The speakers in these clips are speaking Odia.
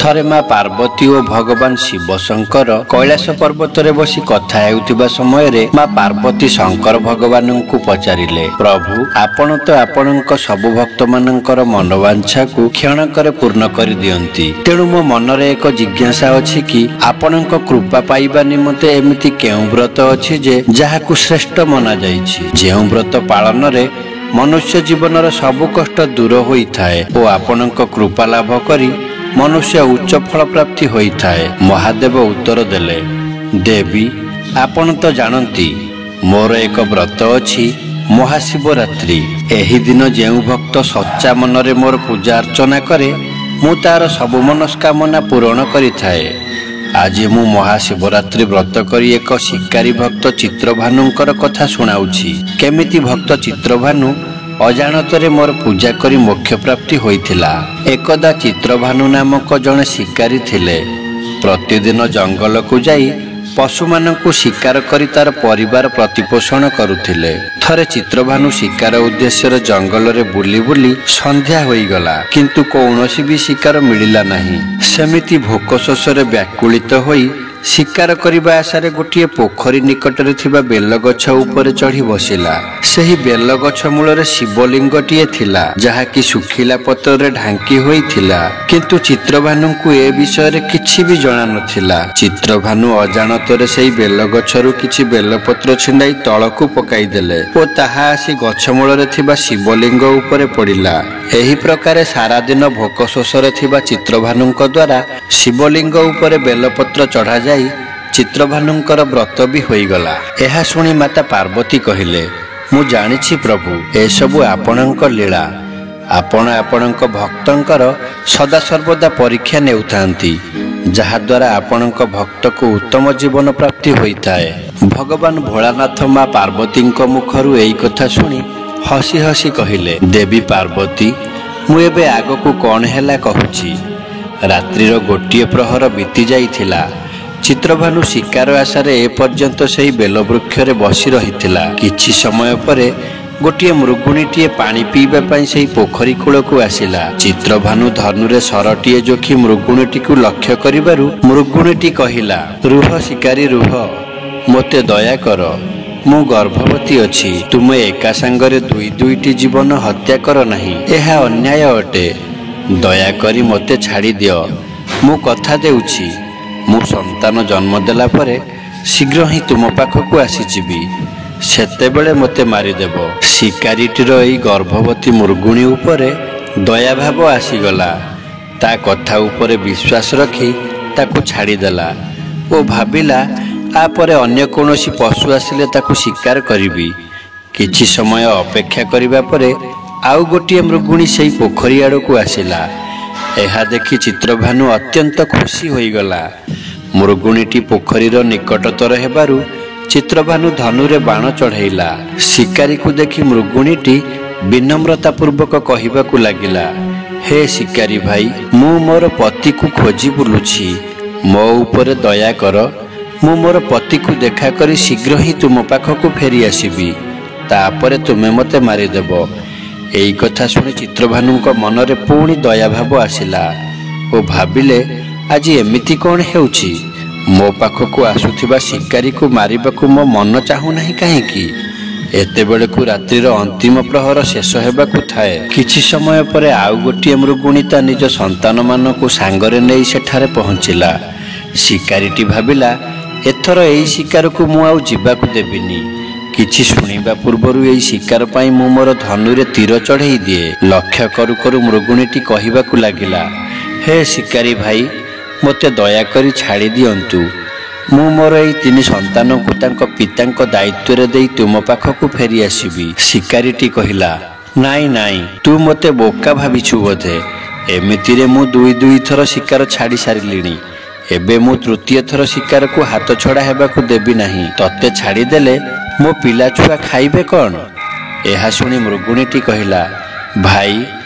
ଥରେ ମା ପାର୍ବତୀ ଓ ଭଗବାନ ଶିବ ଶଙ୍କର କୈଳାସ ପର୍ବତରେ ବସି କଥା ହେଉଥିବା ସମୟରେ ମା ପାର୍ବତୀ ଶଙ୍କର ଭଗବାନଙ୍କୁ ପଚାରିଲେ, ପ୍ରଭୁ ଆପଣ ତ ଆପଣଙ୍କ ସବୁ ଭକ୍ତମାନଙ୍କର ମନୋବାଞ୍ଛାକୁ କ୍ଷଣକରେ ପୂର୍ଣ୍ଣ କରିଦିଅନ୍ତି। ତେଣୁ ମୋ ମନରେ ଏକ ଜିଜ୍ଞାସା ଅଛି କି ଆପଣଙ୍କ କୃପା ପାଇବା ନିମନ୍ତେ ଏମିତି କେଉଁ ବ୍ରତ ଅଛି ଯେ ଯାହାକୁ ଶ୍ରେଷ୍ଠ ମନାଯାଇଛି, ଯେଉଁ ବ୍ରତ ପାଳନରେ ମନୁଷ୍ୟ ଜୀବନର ସବୁ କଷ୍ଟ ଦୂର ହୋଇଥାଏ ଓ ଆପଣଙ୍କ କୃପା ଲାଭ କରି ମନୁଷ୍ୟ ଉଚ୍ଚ ଫଳ ପ୍ରାପ୍ତି ହୋଇଥାଏ। ମହାଦେବ ଉତ୍ତର ଦେଲେ, ଦେବୀ ଆପଣ ତ ଜାଣନ୍ତି ମୋର ଏକ ବ୍ରତ ଅଛି ମହାଶିବରାତ୍ରି। ଏହି ଦିନ ଯେଉଁ ଭକ୍ତ ସଚ୍ଚା ମନରେ ମୋର ପୂଜା ଅର୍ଚ୍ଚନା କରେ ମୁଁ ତାର ସବୁ ମନସ୍କାମନା ପୂରଣ କରିଥାଏ। ଆଜି ମୁଁ ମହାଶିବରାତ୍ରି ବ୍ରତ କରି ଏକ ଶିକାରୀ ଭକ୍ତ ଚିତ୍ରଭାନୁଙ୍କର କଥା ଶୁଣାଉଛି। କେମିତି ଭକ୍ତ ଚିତ୍ରଭାନୁ ଅଜାଣତରେ ମୋର ପୂଜା କରି ମୋକ୍ଷ ପ୍ରାପ୍ତି ହୋଇଥିଲା। ଏକଦା ଚିତ୍ରଭାନୁ ନାମକ ଜଣେ ଶିକାରୀ ଥିଲେ। ପ୍ରତିଦିନ ଜଙ୍ଗଲକୁ ଯାଇ ପଶୁମାନଙ୍କୁ ଶିକାର କରି ତାର ପରିବାର ପ୍ରତିପୋଷଣ କରୁଥିଲେ। ଥରେ ଚିତ୍ରଭାନୁ ଶିକାର ଉଦ୍ଦେଶ୍ୟରେ ଜଙ୍ଗଲରେ ବୁଲି ବୁଲି ସନ୍ଧ୍ୟା ହୋଇଗଲା, କିନ୍ତୁ କୌଣସି ବି ଶିକାର ମିଳିଲା ନାହିଁ। ସେମିତି ଭୋକ ଶୋଷରେ ବ୍ୟାକୁଳିତ ହୋଇ ଶିକାର କରିବା ଆଶାରେ ଗୋଟିଏ ପୋଖରୀ ନିକଟରେ ଥିବା ବେଲଗଛ ଉପରେ ଚଢ଼ି ବସିଲା। ସେହି ବେଲଗଛ ମୂଳରେ ଶିବଲିଙ୍ଗଟିଏ ଥିଲା, ଯାହାକି ଶୁଖିଲା ପତ୍ରରେ ଢାଙ୍କି ହୋଇଥିଲା। କିନ୍ତୁ ଚିତ୍ରଭାନୁଙ୍କୁ ଏ ବିଷୟରେ କିଛି ବି ଜଣା ନଥିଲା। ଚିତ୍ରଭାନୁ ଅଜାଣତରେ ସେହି ବେଲଗଛରୁ କିଛି ବେଲପତ୍ର ଛିଣ୍ଡାଇ ତଳକୁ ପକାଇଦେଲେ ଓ ତାହା ଆସି ଗଛ ମୂଳରେ ଥିବା ଶିବଲିଙ୍ଗ ଉପରେ ପଡ଼ିଲା। ଏହି ପ୍ରକାରେ ସାରାଦିନ ଭୋକ ଶୋଷରେ ଥିବା ଚିତ୍ରଭାନୁଙ୍କ ଦ୍ୱାରା ଶିବଲିଙ୍ଗ ଉପରେ ବେଲପତ୍ର ଚଢ଼ାଯାଇ ଚିତ୍ରଭାନୁଙ୍କର ବ୍ରତ ବି ହୋଇଗଲା। ଏହା ଶୁଣି ମାତା ପାର୍ବତୀ କହିଲେ, ମୁଁ ଜାଣିଛି ପ୍ରଭୁ, ଏସବୁ ଆପଣଙ୍କ ଲୀଳା। ଆପଣ ଆପଣଙ୍କ ଭକ୍ତଙ୍କର ସଦାସର୍ବଦା ପରୀକ୍ଷା ନେଉଥାନ୍ତି, ଯାହାଦ୍ୱାରା ଆପଣଙ୍କ ଭକ୍ତକୁ ଉତ୍ତମ ଜୀବନ ପ୍ରାପ୍ତି ହୋଇଥାଏ। ଭଗବାନ ଭୋଳାନାଥ ମା ପାର୍ବତୀଙ୍କ ମୁଖରୁ ଏହି କଥା ଶୁଣି ହସି ହସି କହିଲେ, ଦେବୀ ପାର୍ବତୀ ମୁଁ ଏବେ ଆଗକୁ କ'ଣ ହେଲା କହୁଛି। ରାତ୍ରିର ଗୋଟିଏ ପ୍ରହର ବିତି ଯାଇଥିଲା। ଚିତ୍ରଭାନୁ ଶିକାର ଆଶାରେ ଏପର୍ଯ୍ୟନ୍ତ ସେହି ବେଲବୃକ୍ଷରେ ବସି ରହିଥିଲା। କିଛି ସମୟ ପରେ ଗୋଟିଏ ମୃଗୁଣୀଟିଏ ପାଣି ପିଇବା ପାଇଁ ସେହି ପୋଖରୀ କୂଳକୁ ଆସିଲା। ଚିତ୍ରଭାନୁ ଧନୁରେ ଶରଟିଏ ଯୋଖି ମୃଗୁଣୀଟିକୁ ଲକ୍ଷ୍ୟ କରିବାରୁ ମୃଗୁଣୀଟି କହିଲା, ରୁହ ଶିକାରୀ ରୁହ, ମୋତେ ଦୟା କର, ମୁଁ ଗର୍ଭବତୀ ଅଛି। ତୁମେ ଏକା ସାଙ୍ଗରେ ଦୁଇଟି ଜୀବନ ହତ୍ୟା କର ନାହିଁ, ଏହା ଅନ୍ୟାୟ ଅଟେ। ଦୟାକରି ମୋତେ ଛାଡ଼ି ଦିଅ। ମୁଁ କଥା ଦେଉଛି, ମୁଁ ସନ୍ତାନ ଜନ୍ମ ଦେଲା ପରେ ଶୀଘ୍ର ହିଁ ତୁମ ପାଖକୁ ଆସିଯିବି। ସେତେବେଳେ ମୋତେ ମାରିଦେବ। ଶିକାରୀଟିର ଏହି ଗର୍ଭବତୀ ମୃଗୁଣୀ ଉପରେ ଦୟାଭାବ ଆସିଗଲା। ତା କଥା ଉପରେ ବିଶ୍ୱାସ ରଖି ତାକୁ ଛାଡ଼ିଦେଲା ଓ ଭାବିଲା ତାପରେ ଅନ୍ୟ କୌଣସି ପଶୁ ଆସିଲେ ତାକୁ ଶିକାର କରିବି। କିଛି ସମୟ ଅପେକ୍ଷା କରିବା ପରେ ଆଉ ଗୋଟିଏ ମୃଗୁଣୀ ସେହି ପୋଖରୀ ଆଡ଼କୁ ଆସିଲା। ଏହା ଦେଖି ଚିତ୍ରଭାନୁ ଅତ୍ୟନ୍ତ ଖୁସି ହୋଇଗଲା। ମୃଗୁଣୀଟି ପୋଖରୀର ନିକଟତର ହେବାରୁ ଚିତ୍ରଭାନୁ ଧନୁରେ ବାଣ ଚଢ଼ାଇଲା। ଶିକାରୀକୁ ଦେଖି ମୃଗୁଣୀଟି ବିନମ୍ରତାପୂର୍ବକ କହିବାକୁ ଲାଗିଲା, ହେ ଶିକାରୀ ଭାଇ, ମୁଁ ମୋର ପତିକୁ ଖୋଜି ବୁଲୁଛି, ମୋ ଉପରେ ଦୟା କର। ମୁଁ ମୋର ପତିକୁ ଦେଖା କରି ଶୀଘ୍ର ହିଁ ତୁମ ପାଖକୁ ଫେରି ଆସିବି, ତାପରେ ତୁମେ ମୋତେ ମାରିଦେବ। ଏହି କଥା ଶୁଣି ଚିତ୍ରଭାନୁଙ୍କ ମନରେ ପୁଣି ଦୟାଭାବ ଆସିଲା ଓ ଭାବିଲେ, ଆଜି ଏମିତି କ'ଣ ହେଉଛି? ମୋ ପାଖକୁ ଆସୁଥିବା ଶିକାରୀକୁ ମାରିବାକୁ ମୋ ମନ ଚାହୁଁନାହିଁ କାହିଁକି? ଏତେବେଳକୁ ରାତ୍ରିର ଅନ୍ତିମ ପ୍ରହର ଶେଷ ହେବାକୁ ଥାଏ। କିଛି ସମୟ ପରେ ଆଉ ଗୋଟିଏ ମୃଗୁଣୀ ତା ନିଜ ସନ୍ତାନମାନଙ୍କୁ ସାଙ୍ଗରେ ନେଇ ସେଠାରେ ପହଞ୍ଚିଲା। ଶିକାରୀଟି ଭାବିଲା, ଏଥର ଏହି ଶିକାରକୁ ମୁଁ ଆଉ ଯିବାକୁ ଦେବିନି। କିଛି ଶୁଣିବା ପୂର୍ବରୁ ଏହି ଶିକାର ପାଇଁ ମୁଁ ମୋର ଧନୁରେ ତୀର ଚଢ଼େଇ ଦିଏ। ଲକ୍ଷ୍ୟ କରୁ କରୁ ମୃଗୁଣୀଟି କହିବାକୁ ଲାଗିଲା, ହେ ଶିକାରୀ ଭାଇ, ମୋତେ ଦୟାକରି ଛାଡ଼ି ଦିଅନ୍ତୁ। ମୁଁ ମୋର ଏହି 3 ସନ୍ତାନଙ୍କୁ ତାଙ୍କ ପିତାଙ୍କ ଦାୟିତ୍ୱରେ ଦେଇ ତୁମ ପାଖକୁ ଫେରି ଆସିବି। ଶିକାରୀଟି କହିଲା, ନାଇଁ ନାଇଁ, ତୁ ମୋତେ ବୋକା ଭାବିଛୁ ବୋଧେ। ଏମିତିରେ ମୁଁ 2 ଥର ଶିକାର ଛାଡ଼ି ସାରିଲିଣି। ଏବେ ମୁଁ 3ୟ ଥର ଶିକାରକୁ ହାତ ଛଡ଼ା ହେବାକୁ ଦେବି ନାହିଁ। ତତେ ଛାଡ଼ିଦେଲେ ମୋ ପିଲାଛୁଆ ଖାଇବେ କ'ଣ? ଏହା ଶୁଣି ମୃଗୁଣୀଟି କହିଲା, ଭାଇ,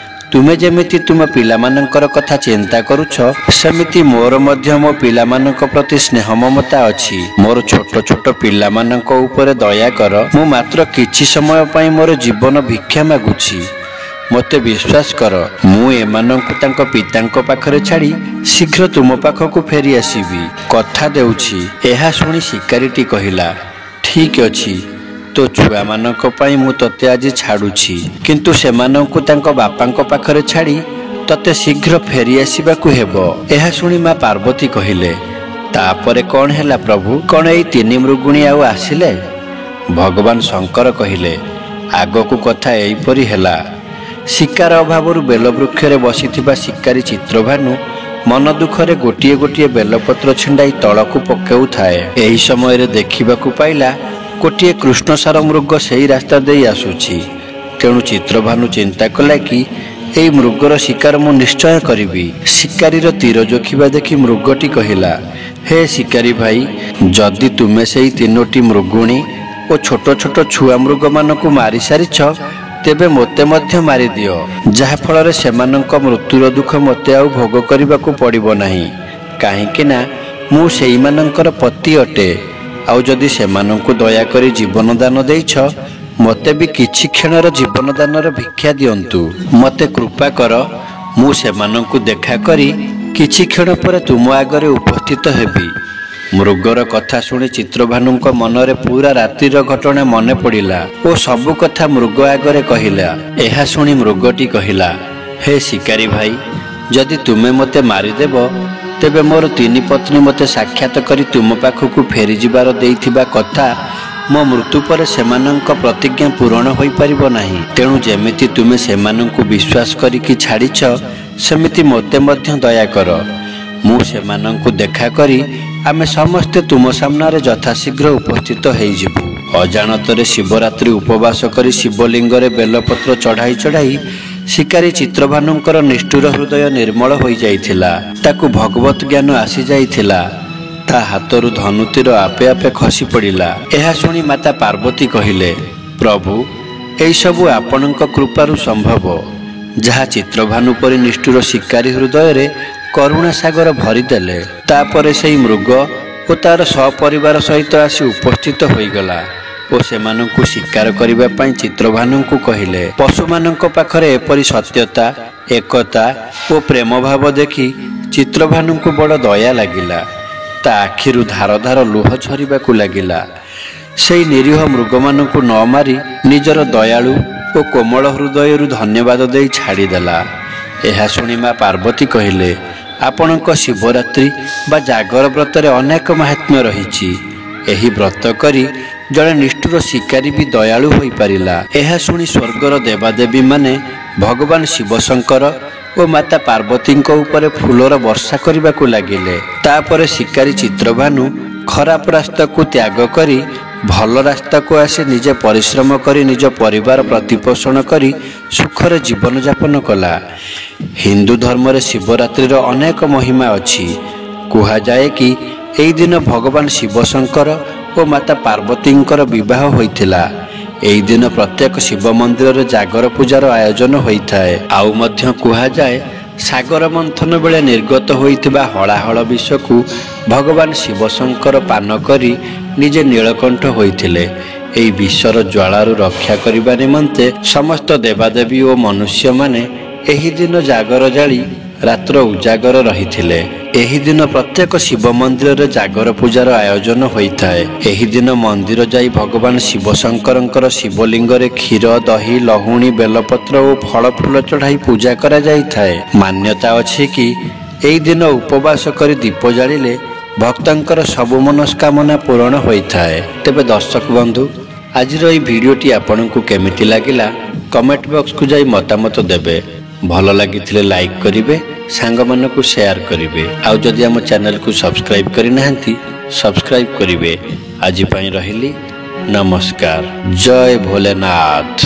ତୁମେ ଯେମିତି ତୁମ ପିଲାମାନଙ୍କର କଥା ଚିନ୍ତା କରୁଛ, ସେମିତି ମୋର ମଧ୍ୟ ମୋ ପିଲାମାନଙ୍କ ପ୍ରତି ସ୍ନେହ ମମତା ଅଛି। ମୋର ଛୋଟ ଛୋଟ ପିଲାମାନଙ୍କ ଉପରେ ଦୟା କର। ମୁଁ ମାତ୍ର କିଛି ସମୟ ପାଇଁ ମୋର ଜୀବନ ଭିକ୍ଷା ମାଗୁଛି। ମୋତେ ବିଶ୍ୱାସ କର, ମୁଁ ଏମାନଙ୍କୁ ତାଙ୍କ ପିତାଙ୍କ ପାଖରେ ଛାଡ଼ି ଶୀଘ୍ର ତୁମ ପାଖକୁ ଫେରି ଆସିବି। କଥା ଦେଉଛି। ଏହା ଶୁଣି ଶିକାରୀଟି କହିଲା, ଠିକ୍ ଅଛି, ତୋ ଛୁଆମାନଙ୍କ ପାଇଁ ମୁଁ ତୋତେ ଆଜି ଛାଡ଼ୁଛି, କିନ୍ତୁ ସେମାନଙ୍କୁ ତାଙ୍କ ବାପାଙ୍କ ପାଖରେ ଛାଡ଼ି ତୋତେ ଶୀଘ୍ର ଫେରି ଆସିବାକୁ ହେବ। ଏହା ଶୁଣି ମା ପାର୍ବତୀ କହିଲେ, ତାପରେ କ'ଣ ହେଲା ପ୍ରଭୁ? କ'ଣ ଏଇ 3 ମୃଗୁଣୀ ଆଉ ଆସିଲେ? ଭଗବାନ ଶଙ୍କର କହିଲେ, ଆଗକୁ କଥା ଏଇପରି ହେଲା। ଶିକାର ଅଭାବରୁ ବେଲବୃକ୍ଷରେ ବସିଥିବା ଶିକାରୀ ଚିତ୍ରଭାନୁ ମନ ଦୁଃଖରେ ଗୋଟିଏ ଗୋଟିଏ ବେଲପତ୍ର ଛିଣ୍ଡାଇ ତଳକୁ ପକାଉଥାଏ। ଏହି ସମୟରେ ଦେଖିବାକୁ ପାଇଲା ଗୋଟିଏ କୃଷ୍ଣସାର ମୃଗ ସେହି ରାସ୍ତା ଦେଇ ଆସୁଛି। ତେଣୁ ଚିତ୍ରଭାନୁ ଚିନ୍ତା କଲା କି ଏହି ମୃଗର ଶିକାର ମୁଁ ନିଶ୍ଚୟ କରିବି। ଶିକାରୀର ତୀର ଜୋଖିବା ଦେଖି ମୃଗଟି କହିଲା, ହେ ଶିକାରୀ ଭାଇ, ଯଦି ତୁମେ ସେହି 3ଟି ମୃଗୁଣୀ ଓ ଛୋଟ ଛୋଟ ଛୁଆ ମୃଗମାନଙ୍କୁ ମାରିସାରିଛ, ତେବେ ମୋତେ ମଧ୍ୟ ମାରିଦିଅ, ଯାହାଫଳରେ ସେମାନଙ୍କ ମୃତ୍ୟୁର ଦୁଃଖ ମୋତେ ଆଉ ଭୋଗ କରିବାକୁ ପଡ଼ିବ ନାହିଁ। କାହିଁକି ନା ମୁଁ ସେଇମାନଙ୍କର ପତି ଅଟେ। ଆଉ ଯଦି ସେମାନଙ୍କୁ ଦୟାକରି ଜୀବନଦାନ ଦେଇଛ, ମୋତେ ବି କିଛି କ୍ଷଣର ଜୀବନଦାନର ଭିକ୍ଷା ଦିଅନ୍ତୁ। ମୋତେ କୃପା କର, ମୁଁ ସେମାନଙ୍କୁ ଦେଖା କରି କିଛି କ୍ଷଣ ପରେ ତୁମ ଆଗରେ ଉପସ୍ଥିତ ହେବି। ମୃଗର କଥା ଶୁଣି ଚିତ୍ରଭାନୁଙ୍କ ମନରେ ପୁରା ରାତିର ଘଟଣା ମନେ ପଡ଼ିଲା ଓ ସବୁ କଥା ମୃଗ ଆଗରେ କହିଲା। ଏହା ଶୁଣି ମୃଗଟି କହିଲା, ହେ ଶିକାରୀ ଭାଇ, ଯଦି ତୁମେ ମୋତେ ମାରିଦେବ, ତେବେ ମୋର 3 ପତ୍ନୀ ମୋତେ ସାକ୍ଷାତ କରି ତୁମ ପାଖକୁ ଫେରିଯିବାର ଦେଇଥିବା କଥା ମୋ ମୃତ୍ୟୁ ପରେ ସେମାନଙ୍କ ପ୍ରତିଜ୍ଞା ପୂରଣ ହୋଇପାରିବ ନାହିଁ। ତେଣୁ ଯେମିତି ତୁମେ ସେମାନଙ୍କୁ ବିଶ୍ୱାସ କରିକି ଛାଡ଼ିଛ, ସେମିତି ମୋତେ ମଧ୍ୟ ଦୟା କର। ମୁଁ ସେମାନଙ୍କୁ ଦେଖା କରି ଆମେ ସମସ୍ତେ ତୁମ ସାମ୍ନାରେ ଯଥାଶୀଘ୍ର ଉପସ୍ଥିତ ହେଇଯିବୁ। ଅଜାଣତରେ ଶିବରାତ୍ରି ଉପବାସ କରି ଶିବଲିଙ୍ଗରେ ବେଲପତ୍ର ଚଢ଼ାଇ ଚଢ଼ାଇ ଶିକାରୀ ଚିତ୍ରଭାନୁଙ୍କର ନିଷ୍ଠୁର ହୃଦୟ ନିର୍ମଳ ହୋଇଯାଇଥିଲା। ତାକୁ ଭଗବତ ଜ୍ଞାନ ଆସିଯାଇଥିଲା। ତା ହାତରୁ ଧନୁତୀର ଆପେ ଆପେ ଖସି ପଡ଼ିଲା। ଏହା ଶୁଣି ମାତା ପାର୍ବତୀ କହିଲେ, ପ୍ରଭୁ, ଏହିସବୁ ଆପଣଙ୍କ କୃପାରୁ ସମ୍ଭବ, ଯାହା ଚିତ୍ରଭାନୁ ପରି ନିଷ୍ଠୁର ଶିକାରୀ ହୃଦୟରେ କରୁଣା ସାଗର ଭରିଦେଲେ। ତାପରେ ସେହି ମୃଗ ଓ ତାର ସପରିବାର ସହିତ ଆସି ଉପସ୍ଥିତ ହୋଇଗଲା ଓ ସେମାନଙ୍କୁ ଶିକାର କରିବା ପାଇଁ ଚିତ୍ରଭାନୁଙ୍କୁ କହିଲେ। ପଶୁମାନଙ୍କ ପାଖରେ ଏପରି ସତ୍ୟତା, ଏକତା ଓ ପ୍ରେମ ଭାବ ଦେଖି ଚିତ୍ରଭାନୁଙ୍କୁ ବଡ଼ ଦୟା ଲାଗିଲା। ତା ଆଖିରୁ ଧାର ଧାର ଲୁହ ଝରିବାକୁ ଲାଗିଲା। ସେହି ନିରୀହ ମୃଗମାନଙ୍କୁ ନ ମାରି ନିଜର ଦୟାଳୁ ଓ କୋମଳ ହୃଦୟରୁ ଧନ୍ୟବାଦ ଦେଇ ଛାଡ଼ିଦେଲା। ଏହା ଶୁଣି ମା ପାର୍ବତୀ କହିଲେ, ଆପଣଙ୍କ ଶିବରାତ୍ରି ବା ଜାଗର ବ୍ରତରେ ଅନେକ ମାହାତ୍ମ୍ୟ ରହିଛି। ଏହି ବ୍ରତ କରି ଜଣେ ନିଷ୍ଠୁର ଶିକାରୀ ବି ଦୟାଳୁ ହୋଇପାରିଲା। ଏହା ଶୁଣି ସ୍ୱର୍ଗର ଦେବାଦେବୀମାନେ ଭଗବାନ ଶିବଶଙ୍କର ଓ ମାତା ପାର୍ବତୀଙ୍କ ଉପରେ ଫୁଲର ବର୍ଷା କରିବାକୁ ଲାଗିଲେ। ତାପରେ ଶିକାରୀ ଚିତ୍ରଭାନୁ ଖରାପ ରାସ୍ତାକୁ ତ୍ୟାଗ କରି ଭଲ ରାସ୍ତାକୁ ଆସି ନିଜେ ପରିଶ୍ରମ କରି ନିଜ ପରିବାର ପ୍ରତିପୋଷଣ କରି ସୁଖରେ ଜୀବନଯାପନ କଲା। ହିନ୍ଦୁ ଧର୍ମରେ ଶିବରାତ୍ରିର ଅନେକ ମହିମା ଅଛି। କୁହାଯାଏ କି ଏହି ଦିନ ଭଗବାନ ଶିବଶଙ୍କର ଓ ମାତା ପାର୍ବତୀଙ୍କର ବିବାହ ହୋଇଥିଲା। ଏହି ଦିନ ପ୍ରତ୍ୟେକ ଶିବ ମନ୍ଦିରରେ ଜାଗର ପୂଜାର ଆୟୋଜନ ହୋଇଥାଏ। ଆଉ ମଧ୍ୟ କୁହାଯାଏ, ସାଗର ମନ୍ଥନ ବେଳେ ନିର୍ଗତ ହୋଇଥିବା ହଳାହଳ ବିଷକୁ ଭଗବାନ ଶିବଶଙ୍କର ପାନ କରି ନିଜେ ନୀଳକଣ୍ଠ ହୋଇଥିଲେ। ଏହି ବିଷର ଜ୍ୱାଳାରୁ ରକ୍ଷା କରିବା ନିମନ୍ତେ ସମସ୍ତ ଦେବାଦେବୀ ଓ ମନୁଷ୍ୟମାନେ ଏହି ଦିନ ଜାଗର ଜାଳି ରାତ୍ର ଉଜାଗର ରହିଥିଲେ। ଏହି ଦିନ ପ୍ରତ୍ୟେକ ଶିବ ମନ୍ଦିରରେ ଜାଗର ପୂଜାର ଆୟୋଜନ ହୋଇଥାଏ। ଏହି ଦିନ ମନ୍ଦିର ଯାଇ ଭଗବାନ ଶିବଶଙ୍କରଙ୍କର ଶିବଲିଙ୍ଗରେ କ୍ଷୀର, ଦହି, ଲହୁଣୀ, ବେଲପତ୍ର ଓ ଫଳ ଫୁଲ ଚଢ଼ାଇ ପୂଜା କରାଯାଇଥାଏ। ମାନ୍ୟତା ଅଛି କି ଏହି ଦିନ ଉପବାସ କରି ଦୀପ ଜାଳିଲେ ଭକ୍ତଙ୍କର ସବୁ ମନସ୍କାମନା ପୂରଣ ହୋଇଥାଏ। ତେବେ ଦର୍ଶକ ବନ୍ଧୁ, ଆଜିର ଏହି ଭିଡ଼ିଓଟି ଆପଣଙ୍କୁ କେମିତି ଲାଗିଲା କମେଣ୍ଟ ବକ୍ସକୁ ଯାଇ ମତାମତ ଦେବେ। ଭଲ ଲାଗିଥିଲେ ଲାଇକ୍ କରିବେ, ସାଙ୍ଗମାନଙ୍କୁ ସେୟାର କରିବେ। ଆଉ ଯଦି ଆମ ଚ୍ୟାନେଲକୁ ସବସ୍କ୍ରାଇବ୍ କରିନାହାନ୍ତି, ସବସ୍କ୍ରାଇବ୍ କରିବେ। ଆଜି ପାଇଁ ରହିଲି, ନମସ୍କାର। ଜୟ ଭୋଲେନାଥ।